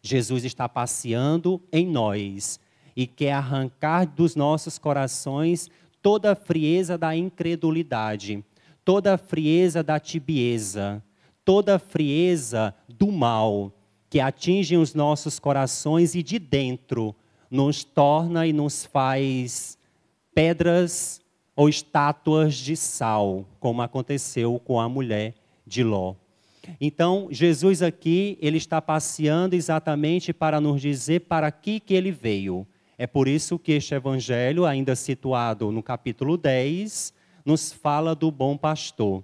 Jesus está passeando em nós e quer arrancar dos nossos corações toda a frieza da incredulidade, toda a frieza da tibieza, toda a frieza do mal que atinge os nossos corações e de dentro nos torna e nos faz pedras ou estátuas de sal, como aconteceu com a mulher de Ló. Então, Jesus aqui, ele está passeando exatamente para nos dizer para que ele veio. É por isso que este evangelho, ainda situado no capítulo 10, nos fala do bom pastor.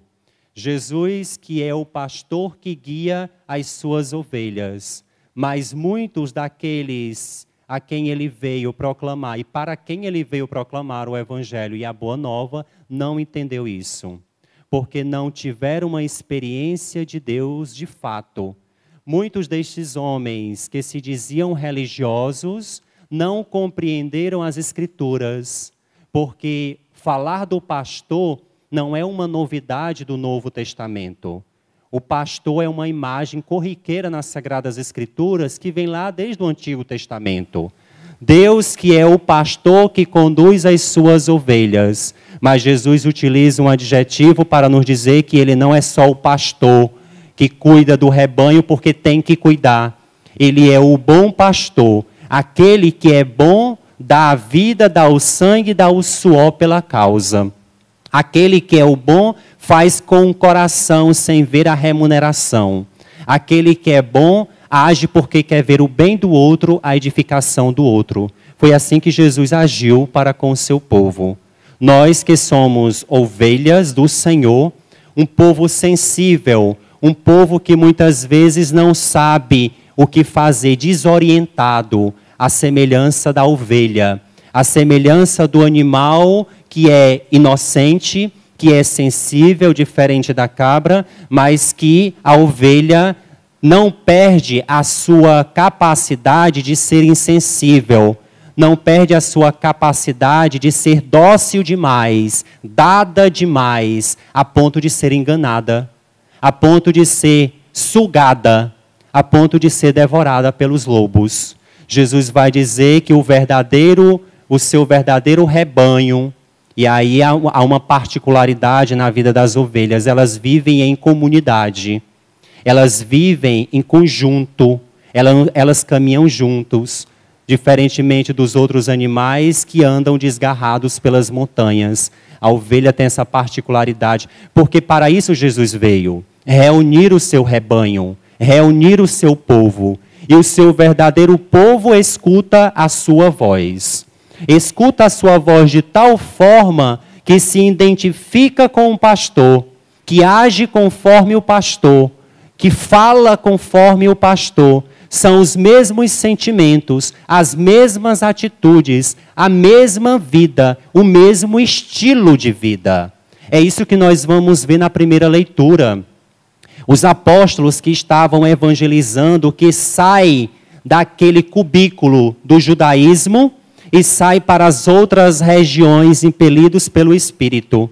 Jesus, que é o pastor que guia as suas ovelhas. Mas muitos daqueles a quem ele veio proclamar e para quem ele veio proclamar o evangelho e a boa nova, não entendeu isso. Porque não tiveram uma experiência de Deus de fato. Muitos destes homens que se diziam religiosos não compreenderam as Escrituras, porque falar do pastor não é uma novidade do Novo Testamento. O pastor é uma imagem corriqueira nas Sagradas Escrituras que vem lá desde o Antigo Testamento. Deus que é o pastor que conduz as suas ovelhas. Mas Jesus utiliza um adjetivo para nos dizer que ele não é só o pastor que cuida do rebanho porque tem que cuidar. Ele é o bom pastor, aquele que é bom, dá a vida, dá o sangue, dá o suor pela causa. Aquele que é o bom faz com o coração sem ver a remuneração. Aquele que é bom age porque quer ver o bem do outro, a edificação do outro. Foi assim que Jesus agiu para com o seu povo. Nós que somos ovelhas do Senhor, um povo sensível, um povo que muitas vezes não sabe o que fazer, desorientado, à semelhança da ovelha, à semelhança do animal que é inocente, que é sensível, diferente da cabra, mas que a ovelha não perde a sua capacidade de ser insensível, não perde a sua capacidade de ser dócil demais, dada demais, a ponto de ser enganada, a ponto de ser sugada, a ponto de ser devorada pelos lobos. Jesus vai dizer que o seu verdadeiro rebanho, e aí há uma particularidade na vida das ovelhas, elas vivem em comunidade, elas vivem em conjunto, elas caminham juntos, diferentemente dos outros animais que andam desgarrados pelas montanhas. A ovelha tem essa particularidade, porque para isso Jesus veio, reunir o seu rebanho, reunir o seu povo, e o seu verdadeiro povo escuta a sua voz. Escuta a sua voz de tal forma que se identifica com o pastor, que age conforme o pastor, que fala conforme o pastor. São os mesmos sentimentos, as mesmas atitudes, a mesma vida, o mesmo estilo de vida. É isso que nós vamos ver na primeira leitura. Os apóstolos que estavam evangelizando, que saem daquele cubículo do judaísmo e saem para as outras regiões impelidos pelo Espírito.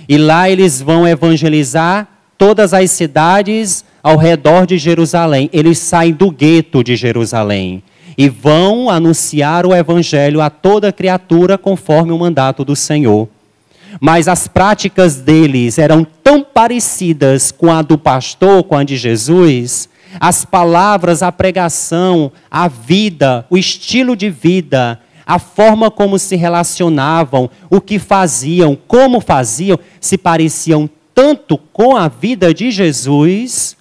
E lá eles vão evangelizar todas as cidades ao redor de Jerusalém. Eles saem do gueto de Jerusalém e vão anunciar o evangelho a toda criatura conforme o mandato do Senhor. Mas as práticas deles eram tão parecidas com a do pastor, com a de Jesus, as palavras, a pregação, a vida, o estilo de vida, a forma como se relacionavam, o que faziam, como faziam, se pareciam tanto com a vida de Jesus,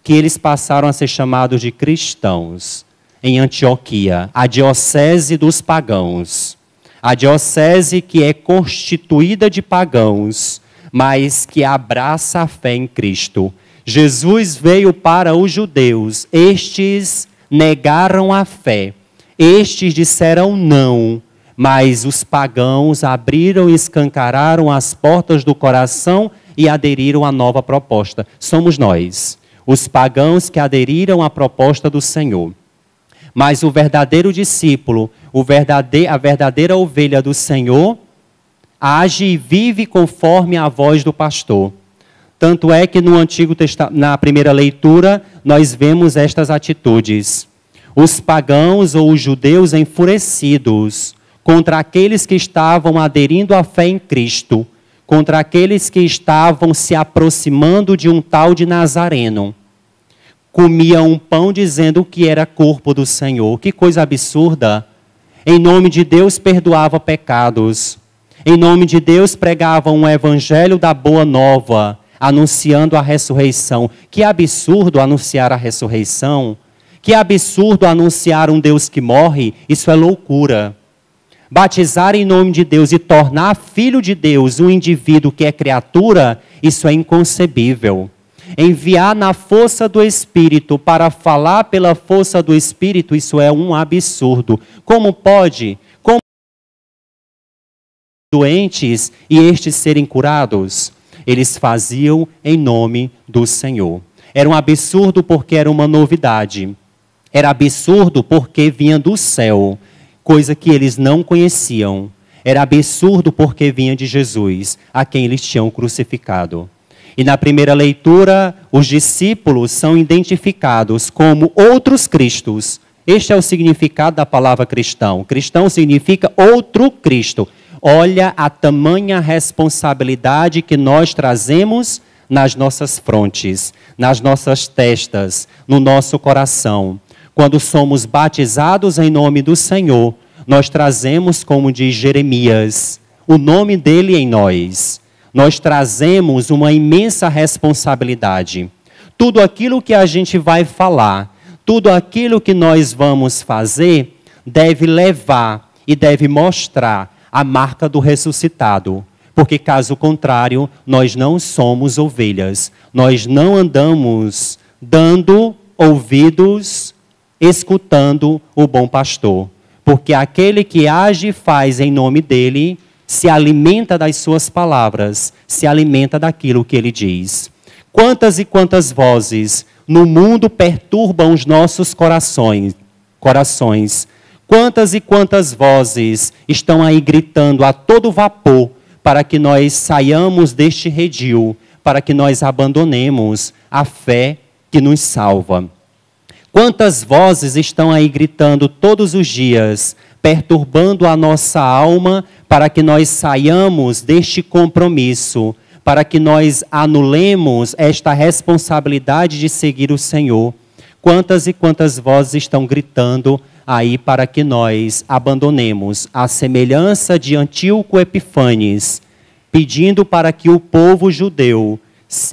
que eles passaram a ser chamados de cristãos em Antioquia, a diocese dos pagãos. A diocese que é constituída de pagãos, mas que abraça a fé em Cristo. Jesus veio para os judeus, estes negaram a fé, estes disseram não, mas os pagãos abriram e escancararam as portas do coração e aderiram à nova proposta. Somos nós, os pagãos que aderiram à proposta do Senhor. Mas o verdadeiro discípulo, a verdadeira ovelha do Senhor, age e vive conforme a voz do pastor. Tanto é que na primeira leitura, nós vemos estas atitudes. Os pagãos ou os judeus enfurecidos contra aqueles que estavam aderindo à fé em Cristo, contra aqueles que estavam se aproximando de um tal de Nazareno, comiam um pão dizendo que era corpo do Senhor. Que coisa absurda! Em nome de Deus perdoava pecados. Em nome de Deus pregava um evangelho da boa nova, anunciando a ressurreição. Que absurdo anunciar a ressurreição! Que absurdo anunciar um Deus que morre! Isso é loucura. Batizar em nome de Deus e tornar filho de Deus um indivíduo que é criatura, isso é inconcebível. Enviar na força do Espírito para falar pela força do Espírito, isso é um absurdo. Como pode? Como doentes e estes serem curados? Eles faziam em nome do Senhor. Era um absurdo porque era uma novidade. Era absurdo porque vinha do céu, coisa que eles não conheciam. Era absurdo porque vinha de Jesus, a quem eles tinham crucificado. E na primeira leitura, os discípulos são identificados como outros Cristos. Este é o significado da palavra cristão. Cristão significa outro Cristo. Olha a tamanha responsabilidade que nós trazemos nas nossas frontes, nas nossas testas, no nosso coração. Quando somos batizados em nome do Senhor, nós trazemos, como diz Jeremias, o nome dele em nós. Nós trazemos uma imensa responsabilidade. Tudo aquilo que a gente vai falar, tudo aquilo que nós vamos fazer, deve levar e deve mostrar a marca do ressuscitado. Porque, caso contrário, nós não somos ovelhas. Nós não andamos dando ouvidos, escutando o bom pastor. Porque aquele que age e faz em nome dele, se alimenta das suas palavras, se alimenta daquilo que ele diz. Quantas e quantas vozes no mundo perturbam os nossos corações? Quantas e quantas vozes estão aí gritando a todo vapor para que nós saiamos deste redil, para que nós abandonemos a fé que nos salva? Quantas vozes estão aí gritando todos os dias, perturbando a nossa alma, para que nós saiamos deste compromisso, para que nós anulemos esta responsabilidade de seguir o Senhor? Quantas e quantas vozes estão gritando aí para que nós abandonemos a semelhança de Antíoco Epífanes, pedindo para que o povo judeu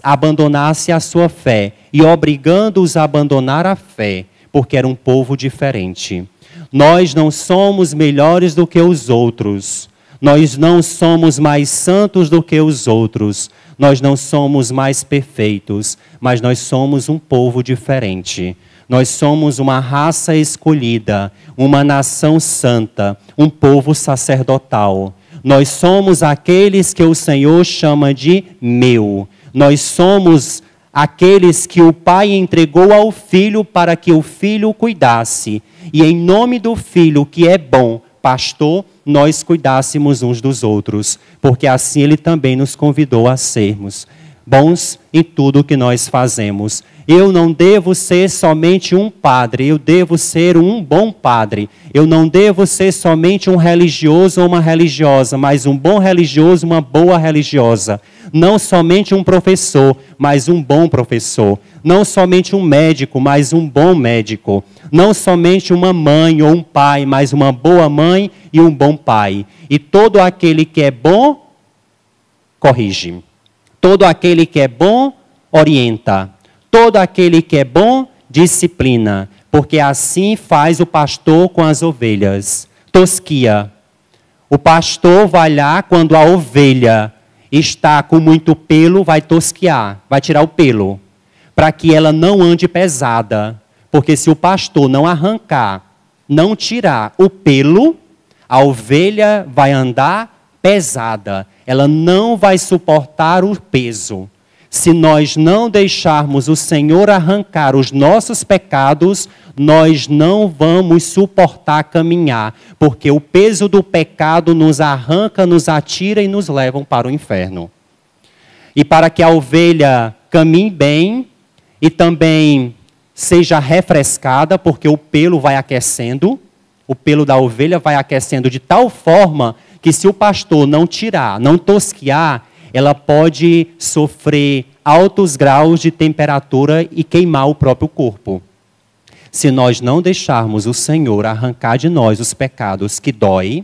abandonasse a sua fé e obrigando-os a abandonar a fé, porque era um povo diferente. Nós não somos melhores do que os outros. Nós não somos mais santos do que os outros. Nós não somos mais perfeitos, mas nós somos um povo diferente. Nós somos uma raça escolhida, uma nação santa, um povo sacerdotal. Nós somos aqueles que o Senhor chama de meu. Nós somos aqueles que o Pai entregou ao Filho para que o Filho o cuidasse. E em nome do Filho, que é bom pastor, nós cuidássemos uns dos outros. Porque assim Ele também nos convidou a sermos bons em tudo o que nós fazemos. Eu não devo ser somente um padre, eu devo ser um bom padre. Eu não devo ser somente um religioso ou uma religiosa, mas um bom religioso, uma boa religiosa. Não somente um professor, mas um bom professor. Não somente um médico, mas um bom médico. Não somente uma mãe ou um pai, mas uma boa mãe e um bom pai. E todo aquele que é bom, corrige. Todo aquele que é bom, orienta. Todo aquele que é bom, disciplina. Porque assim faz o pastor com as ovelhas. Tosquia. O pastor vai lá quando a ovelha está com muito pelo, vai tosquiar, vai tirar o pelo. Para que ela não ande pesada. Porque se o pastor não arrancar, não tirar o pelo, a ovelha vai andar pesada. Ela não vai suportar o peso. Se nós não deixarmos o Senhor arrancar os nossos pecados, nós não vamos suportar caminhar, porque o peso do pecado nos arranca, nos atira e nos leva para o inferno. E para que a ovelha caminhe bem e também seja refrescada, porque o pelo vai aquecendo, o pelo da ovelha vai aquecendo de tal forma que se o pastor não tirar, não tosquiar, ela pode sofrer altos graus de temperatura e queimar o próprio corpo. Se nós não deixarmos o Senhor arrancar de nós os pecados que dói,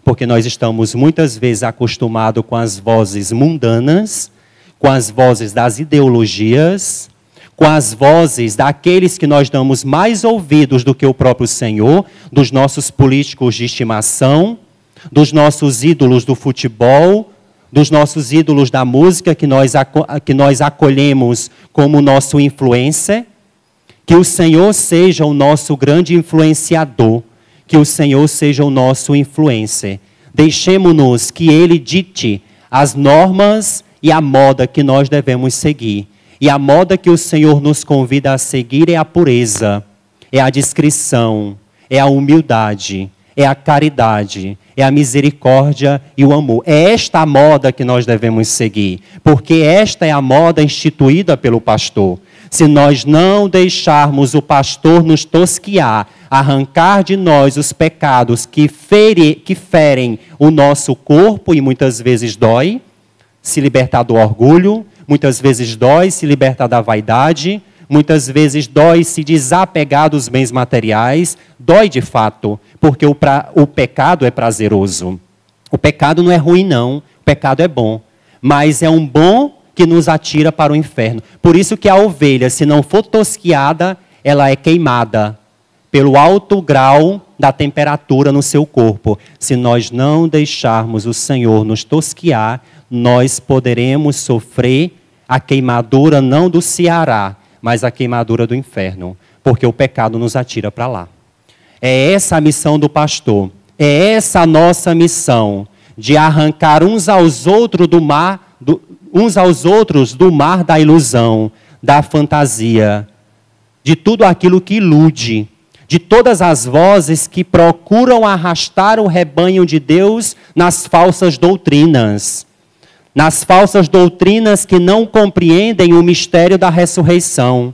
porque nós estamos muitas vezes acostumados com as vozes mundanas, com as vozes das ideologias, com as vozes daqueles que nós damos mais ouvidos do que o próprio Senhor, dos nossos políticos de estimação, dos nossos ídolos do futebol, dos nossos ídolos da música que nós acolhemos como nosso influencer. Que o Senhor seja o nosso grande influenciador, que o Senhor seja o nosso influencer. Deixemo-nos que Ele dite as normas e a moda que nós devemos seguir. E a moda que o Senhor nos convida a seguir é a pureza, é a discrição, é a humildade, é a caridade, é a misericórdia e o amor. É esta a moda que nós devemos seguir, porque esta é a moda instituída pelo pastor. Se nós não deixarmos o pastor nos tosquiar, arrancar de nós os pecados que ferem o nosso corpo e muitas vezes dói, se libertar do orgulho, muitas vezes dói se libertar da vaidade, muitas vezes dói se desapegar dos bens materiais, dói de fato, porque o pecado é prazeroso. O pecado não é ruim não, o pecado é bom, mas é um bom que nos atira para o inferno. Por isso que a ovelha, se não for tosquiada, ela é queimada pelo alto grau da temperatura no seu corpo. Se nós não deixarmos o Senhor nos tosquiar, nós poderemos sofrer a queimadura não do Ceará, mas a queimadura do inferno, porque o pecado nos atira para lá. É essa a missão do pastor, é essa a nossa missão, de arrancar uns aos outros do mar da ilusão, da fantasia, de tudo aquilo que ilude, de todas as vozes que procuram arrastar o rebanho de Deus nas falsas doutrinas que não compreendem o mistério da ressurreição,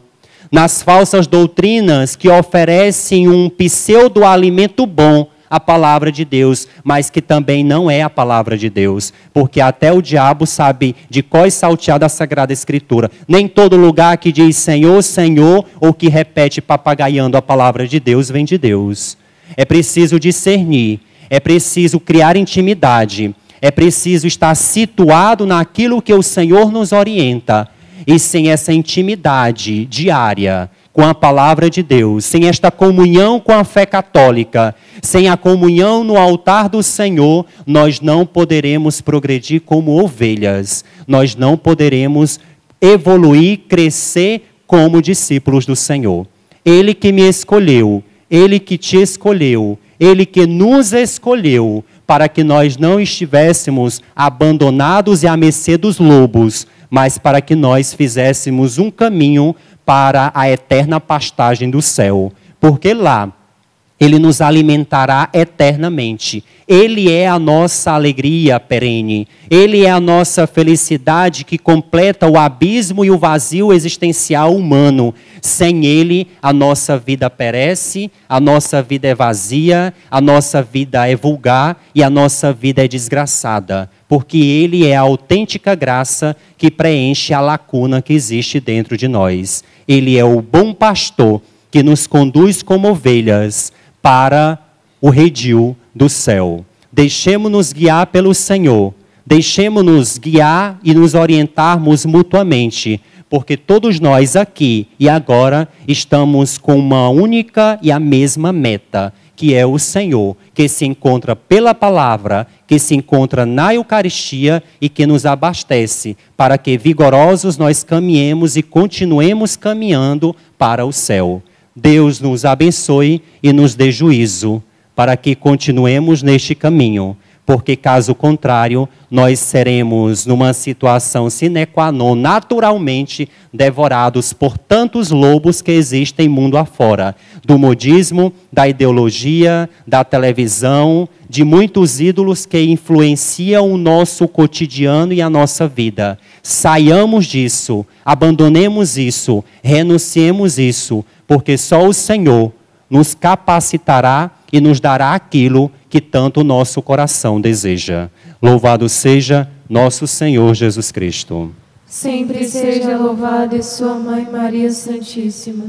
nas falsas doutrinas que oferecem um pseudo-alimento bom, a palavra de Deus, mas que também não é a palavra de Deus, porque até o diabo sabe de qual é salteada a Sagrada Escritura. Nem todo lugar que diz Senhor, Senhor, ou que repete papagaiando a palavra de Deus, vem de Deus. É preciso discernir, é preciso criar intimidade, é preciso estar situado naquilo que o Senhor nos orienta. E sem essa intimidade diária com a palavra de Deus, sem esta comunhão com a fé católica, sem a comunhão no altar do Senhor, nós não poderemos progredir como ovelhas, nós não poderemos evoluir, crescer como discípulos do Senhor. Ele que me escolheu, Ele que te escolheu, Ele que nos escolheu, para que nós não estivéssemos abandonados e à mercê dos lobos, mas para que nós fizéssemos um caminho para a eterna pastagem do céu. Porque lá Ele nos alimentará eternamente. Ele é a nossa alegria perene. Ele é a nossa felicidade que completa o abismo e o vazio existencial humano. Sem Ele, a nossa vida perece, a nossa vida é vazia, a nossa vida é vulgar e a nossa vida é desgraçada. Porque Ele é a autêntica graça que preenche a lacuna que existe dentro de nós. Ele é o bom pastor que nos conduz como ovelhas para o redil do céu. Deixemo-nos guiar pelo Senhor. Deixemo-nos guiar e nos orientarmos mutuamente, porque todos nós aqui e agora estamos com uma única e a mesma meta, que é o Senhor, que se encontra pela palavra, que se encontra na Eucaristia e que nos abastece, para que vigorosos nós caminhemos e continuemos caminhando para o céu. Deus nos abençoe e nos dê juízo, para que continuemos neste caminho, porque caso contrário, nós seremos, numa situação sine qua non, naturalmente devorados por tantos lobos que existem mundo afora, do modismo, da ideologia, da televisão, de muitos ídolos que influenciam o nosso cotidiano e a nossa vida. Saiamos disso, abandonemos isso, renunciemos isso, porque só o Senhor nos capacitará e nos dará aquilo que tanto o nosso coração deseja. Louvado seja nosso Senhor Jesus Cristo. Sempre seja louvado e sua Mãe Maria Santíssima.